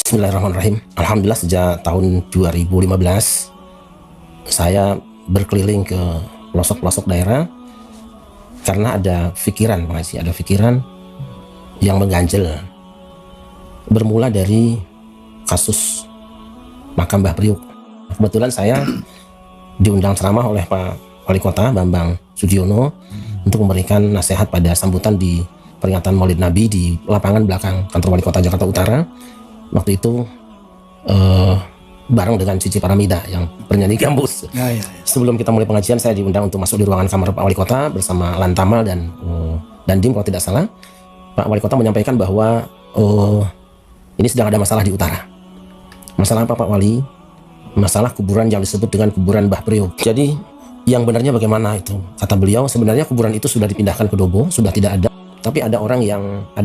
Bismillahirrahmanirrahim. Alhamdulillah sejak tahun 2015 saya berkeliling ke pelosok-pelosok daerah karena ada pikiran yang mengganjel. Bermula dari kasus makam Mbah Priuk. Kebetulan saya diundang ceramah oleh Pak Wali Kota Bambang Sudiono untuk memberikan nasihat pada sambutan di peringatan Maulid Nabi di lapangan belakang kantor Wali Kota Jakarta Utara. Waktu itu bareng dengan Cici Paramida yang bernyanyi gambus. Sebelum kita mulai pengajian, saya diundang untuk masuk di ruangan kamar Pak Wali Kota bersama Lantamal dan Dandim kalau tidak salah. Pak Wali Kota menyampaikan bahwa ini sedang ada masalah di utara. Masalah apa Pak Wali? Masalah kuburan yang disebut dengan kuburan Mbah Priuk. Jadi yang benarnya bagaimana itu? Kata beliau, sebenarnya kuburan itu sudah dipindahkan ke Dobo, sudah tidak ada. Tapi ada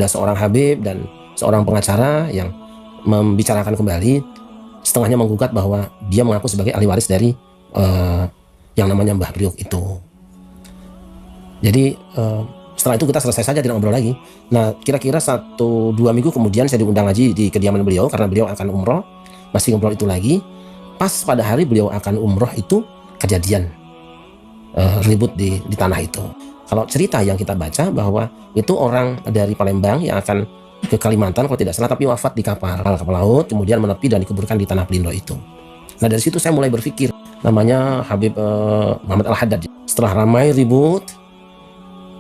seorang Habib dan seorang pengacara yang membicarakan kembali, setengahnya menggugat bahwa dia mengaku sebagai ahli waris dari yang namanya Mbah Priuk itu. Jadi setelah itu kita selesai saja, tidak ngobrol lagi. Nah, kira-kira 1-2 minggu kemudian saya diundang lagi di kediaman beliau karena beliau akan umroh. Masih ngobrol itu lagi. Pas pada hari beliau akan umroh itu kejadian ribut di tanah itu. Kalau cerita yang kita baca bahwa itu orang dari Palembang yang akan ke Kalimantan kalau tidak salah, tapi wafat di kapal laut, kemudian menepi dan dikuburkan di tanah Pelindo itu. Nah, dari situ saya mulai berpikir, namanya Habib Muhammad Al-Haddad. Setelah ramai ribut,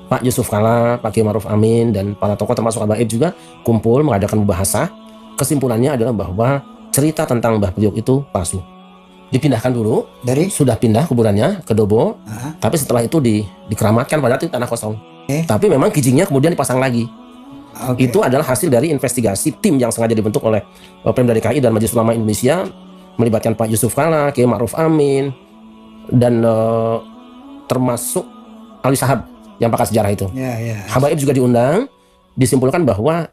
Pak Yusuf Kalla, Pak Kiai Ma'ruf Amin dan para tokoh termasuk Habaib juga kumpul mengadakan mubahasah. Kesimpulannya adalah bahwa cerita tentang Mbah Priuk itu palsu. Dipindahkan dulu, sudah pindah kuburannya ke Dobo, tapi setelah itu dikeramatkan, padahal itu tanah kosong. Tapi memang kijingnya kemudian dipasang lagi. Itu adalah hasil dari investigasi tim yang sengaja dibentuk oleh Pemda DKI dan Majelis Ulama Indonesia, melibatkan Pak Yusuf Kalla, Kiai Ma'ruf Amin, dan termasuk ahli sahab yang pakar sejarah itu. Habaib juga diundang. Disimpulkan bahwa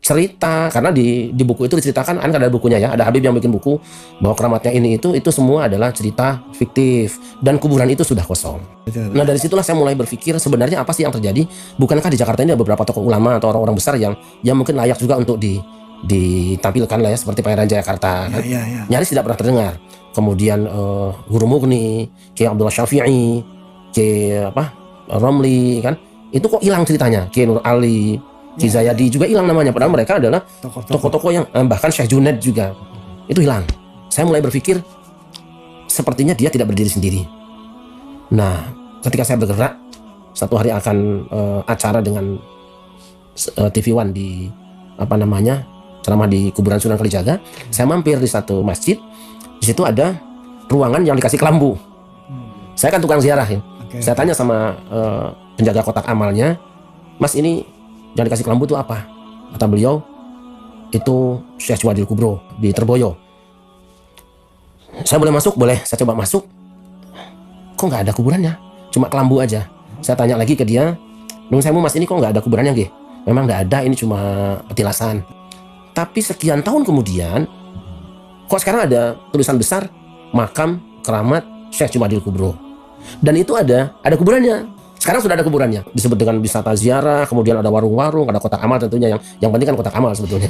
cerita, karena di buku itu diceritakan, kan ada bukunya ya, ada Habib yang bikin buku bahwa keramatnya ini itu semua adalah cerita fiktif dan kuburan itu sudah kosong. Nah, dari situlah saya mulai berpikir sebenarnya apa sih yang terjadi? Bukankah di Jakarta ini ada beberapa tokoh ulama atau orang-orang besar yang mungkin layak juga untuk ditampilkan lah ya, seperti Pangeran Jayakarta kan? Nyaris tidak pernah terdengar. Kemudian Guru Mughni, Kiai Abdullah Syafi'i, Kiai Romli kan, itu kok hilang ceritanya. Kiai Nur Ali, Ki Zayadi juga hilang namanya, padahal mereka adalah tokoh-tokoh yang bahkan Syekh Junaid juga itu hilang. Saya mulai berpikir sepertinya dia tidak berdiri sendiri. Nah, ketika saya bergerak, satu hari akan acara dengan TV One di ceramah di kuburan Sunan Kalijaga, saya mampir di satu masjid. Di situ ada ruangan yang dikasih kelambu. Saya kan tukang ziarah ya. Saya tanya sama penjaga kotak amalnya, "Mas, ini yang dikasih kelambu itu apa?" Kata beliau, "Itu Syekh Jumadil Kubro di Terboyo." "Saya boleh masuk?" "Boleh." Saya coba masuk. Kok nggak ada kuburannya? Cuma kelambu aja. Saya tanya lagi ke dia, "Nun sewu Mas, ini kok nggak ada kuburannya nggih?" "Memang nggak ada, ini cuma petilasan." Tapi sekian tahun kemudian, kok sekarang ada tulisan besar makam keramat Syekh Jumadil Kubro. Dan itu ada kuburannya. Sekarang sudah ada kuburannya, disebut dengan wisata ziarah, kemudian ada warung-warung, ada kotak amal tentunya, yang penting kan kotak amal sebetulnya.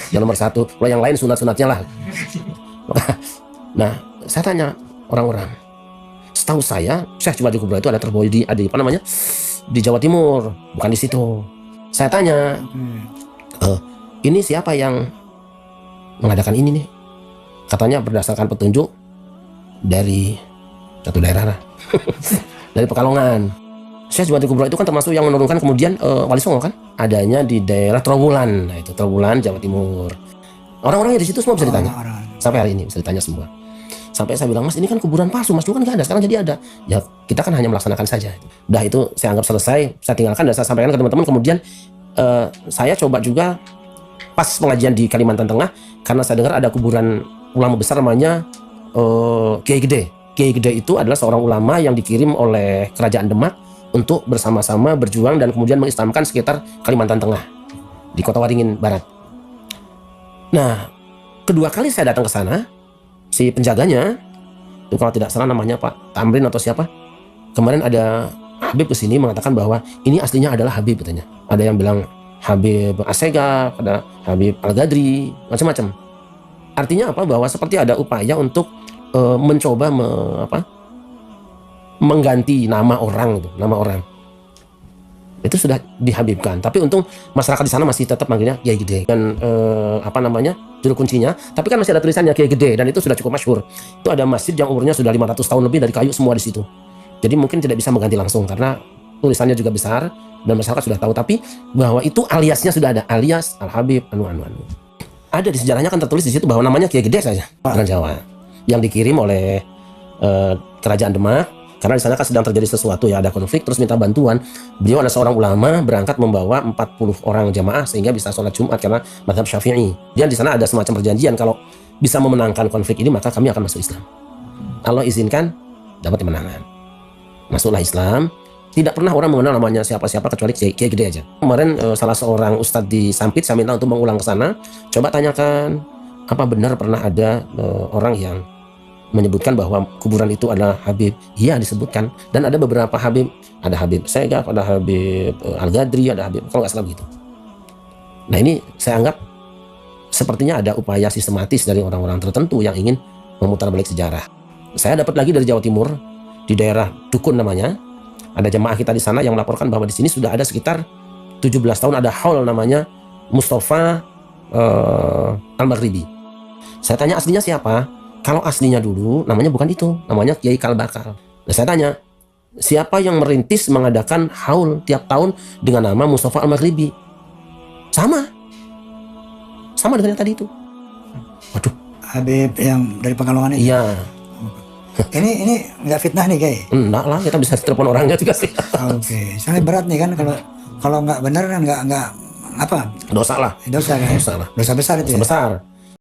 Yang nomor satu, kalau yang lain sunat-sunatnya lah. Nah, saya tanya orang-orang, setahu saya Syekh Jumadil Kubro itu ada Terboyo di Jawa Timur, bukan di situ. Saya tanya, ini siapa yang mengadakan ini nih? Katanya berdasarkan petunjuk dari satu daerah dari Pekalongan. Syekh Jumadil Kubro itu kan termasuk yang menurunkan kemudian Wali Songo kan, adanya di daerah Trawulan. Nah, itu Trawulan, Jawa Timur. Orang-orangnya di situ semua bisa ditanya. Sampai hari ini bisa ditanya semua. Sampai saya bilang, "Mas, ini kan kuburan palsu, Mas, dulu kan nggak ada, sekarang jadi ada." Ya, kita kan hanya melaksanakan saja. Udah, itu saya anggap selesai, saya tinggalkan dan saya sampaikan ke teman-teman. Kemudian saya coba juga pas pengajian di Kalimantan Tengah, karena saya dengar ada kuburan ulama besar namanya Kiai Gede. Kiai Gede itu adalah seorang ulama yang dikirim oleh Kerajaan Demak untuk bersama-sama berjuang dan kemudian mengislamkan sekitar Kalimantan Tengah di Kota Waringin Barat. Nah, kedua kali saya datang ke sana, si penjaganya itu kalau tidak salah namanya Pak Tamrin atau siapa, kemarin ada Habib kesini mengatakan bahwa ini aslinya adalah Habib katanya. Ada yang bilang Habib Asegaf, ada Habib Al-Gadri, macam-macam. Artinya apa? Bahwa seperti ada upaya untuk mencoba mengganti nama orang itu, nama orang. Itu sudah dihabibkan. Tapi untung masyarakat di sana masih tetap manggilnya Kiai Gede dan juru kuncinya. Tapi kan masih ada tulisannya Kiai Gede dan itu sudah cukup masyhur. Itu ada masjid yang umurnya sudah 500 tahun lebih dari kayu semua di situ. Jadi mungkin tidak bisa mengganti langsung karena tulisannya juga besar dan masyarakat sudah tahu. Tapi bahwa itu aliasnya sudah ada, alias Al Habib anu. Ada di sejarahnya kan tertulis di situ bahwa namanya Kiai Gede saja, orang Jawa, yang dikirim oleh kerajaan Demak karena di sana kan sedang terjadi sesuatu ya, ada konflik, terus minta bantuan. Beliau ada seorang ulama berangkat membawa 40 orang jamaah sehingga bisa sholat Jumat karena mazhab Syafi'i. Dan di sana ada semacam perjanjian kalau bisa memenangkan konflik ini maka kami akan masuk Islam. Allah izinkan dapat kemenangan. Masuklah Islam. Tidak pernah orang mengenal namanya siapa-siapa kecuali Kiai Gede aja. Kemarin salah seorang ustadz di Sampit saya minta untuk mengulang ke sana. Coba tanyakan apa benar pernah ada orang yang menyebutkan bahwa kuburan itu adalah Habib. Iya disebutkan. Dan ada beberapa Habib. Ada Habib Segaf, ada Habib Al-Ghadri, ada Habib kalau nggak salah begitu. Nah ini saya anggap sepertinya ada upaya sistematis dari orang-orang tertentu yang ingin memutar balik sejarah. Saya dapat lagi dari Jawa Timur di daerah Dukun namanya. Ada jemaah kita di sana yang melaporkan bahwa di sini sudah ada sekitar 17 tahun ada haul namanya Mustafa Al-Maghribi. Saya tanya aslinya siapa? Kalau aslinya dulu namanya bukan itu, namanya Kiai Kalbakal. Nah saya tanya, siapa yang merintis mengadakan haul tiap tahun dengan nama Mustafa Al-Maghribi? Sama dengan yang tadi itu. Waduh. Habib yang dari Pekalongan itu? Iya. Ini nggak fitnah nih Kiai? Enggak lah, kita bisa telepon orangnya juga sih. Oke, soalnya berat nih kan kalau nggak benar kan nggak apa? Dosa lah. Dosa kan? Dosa lah. Dosa besar itu. Dosa besar.